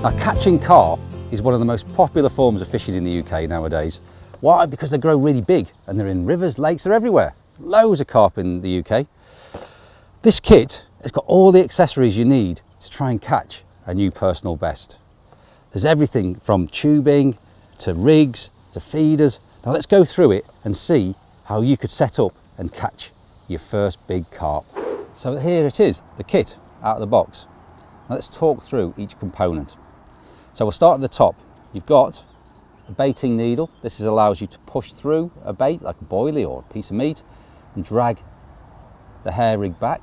Now, catching carp is one of the most popular forms of fishing in the UK nowadays. Why? Because they grow really big and they're in rivers, lakes, they're everywhere. Loads of carp in the UK. This kit has got all the accessories you need to try and catch a new personal best. There's everything from tubing to rigs to feeders. Now let's go through it and see how you could set up and catch your first big carp. So here it is, the kit out of the box. Now let's talk through each component. So we'll start at the top. You've got a baiting needle. This allows you to push through a bait like a boilie or a piece of meat and drag the hair rig back.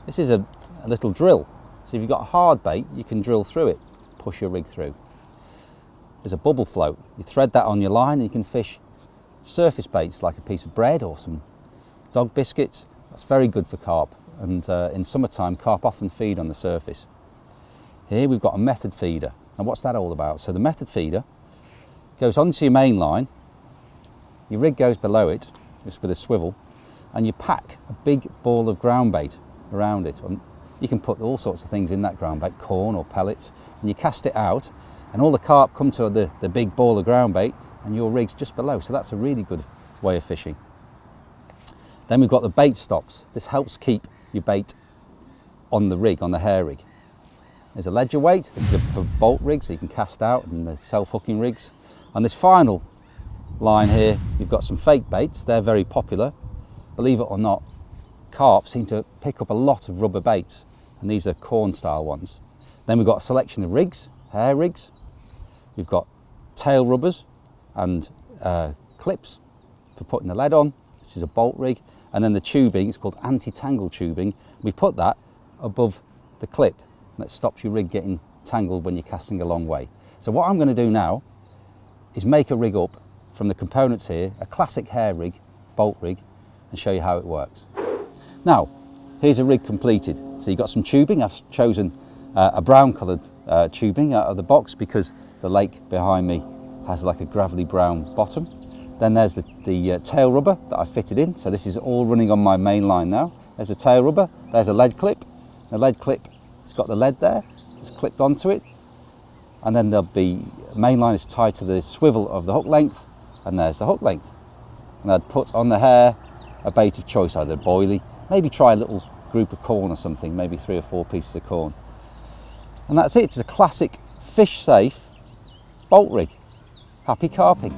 This is a little drill. So if you've got a hard bait, you can drill through it, push your rig through. There's a bubble float. You thread that on your line and you can fish surface baits like a piece of bread or some dog biscuits. That's very good for carp. And in summertime, carp often feed on the surface. Here we've got a method feeder. And what's that all about? So the method feeder goes onto your main line, your rig goes below it, just with a swivel, and you pack a big ball of ground bait around it. And you can put all sorts of things in that ground bait, corn or pellets, and you cast it out, and all the carp come to the big ball of ground bait, and your rig's just below. So that's a really good way of fishing. Then we've got the bait stops. This helps keep your bait on the rig, on the hair rig. There's a ledger weight. This is for bolt rigs, so you can cast out, and the self-hooking rigs. On this final line here, you've got some fake baits. They're very popular. Believe it or not, carp seem to pick up a lot of rubber baits, and these are corn style ones. Then we've got a selection of rigs, hair rigs. We've got tail rubbers and clips for putting the lead on. This is a bolt rig. And then the tubing, it's called anti-tangle tubing. We put that above the clip, and that stops your rig getting tangled when you're casting a long way. So what I'm going to do now is make a rig up from the components here, a classic hair rig, bolt rig, and show you how it works. Now, here's a rig completed. So you've got some tubing. I've chosen a brown coloured tubing out of the box because the lake behind me has like a gravelly brown bottom. Then there's the tail rubber that I fitted in. So this is all running on my main line now. There's a tail rubber, there's a lead clip. The lead clip, it's got the lead there, it's clipped onto it. And then there'll be, main line is tied to the swivel of the hook length, and there's the hook length. And I'd put on the hair a bait of choice, either a boilie, maybe try a little group of corn or something, maybe 3 or 4 pieces of corn. And that's it, it's a classic fish safe bolt rig. Happy carping.